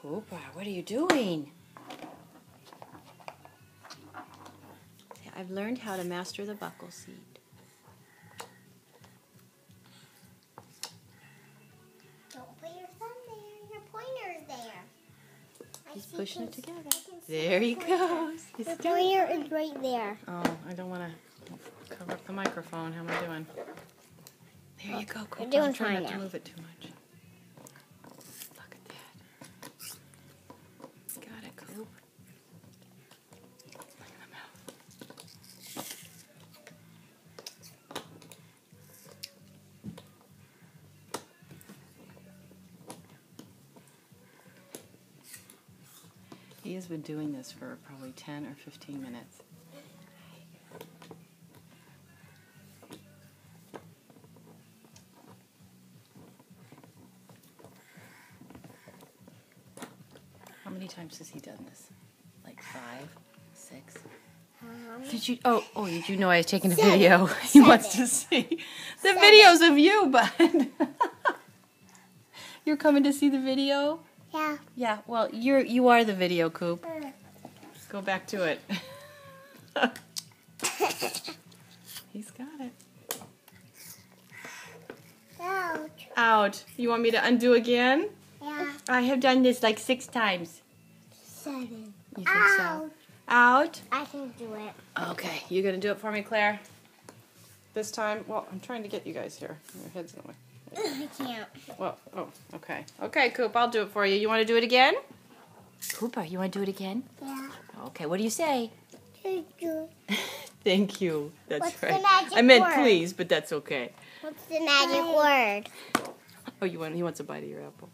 Cooper, what are you doing? I've learned how to master the buckle seat. Don't put your thumb there. Your pointer's there. He's pushing it together. There he goes. He's the pointer is right there. Oh, I don't want to cover up the microphone. How am I doing? There you go, Cooper. You're doing I'm trying fine not to now. move it too much. Look at that. Got it, Coop. Look at the mouth. He has been doing this for probably 10 or 15 minutes. How many times has he done this? Like 5, 6? Did you? Oh! Did you know I was taking a video? He wants to see the videos of you, bud. You're coming to see the video? Yeah. Yeah. Well, you are the video, Coop. Go back to it. He's got it. Ouch. Out. You want me to undo again? Yeah. I have done this like 6 times. 7. You think so? Out? I can do it. Okay. You gonna do it for me, Claire? This time? Well, I'm trying to get you guys here. Your head's in the way. I can't. Well, oh, okay. Okay, Coop, I'll do it for you. You want to do it again? Cooper, you want to do it again? Yeah. Okay, what do you say? Thank you. Thank you. That's What's the right. magic I meant word? please, but that's okay. What's the magic word? Oh, he wants a bite of your apple.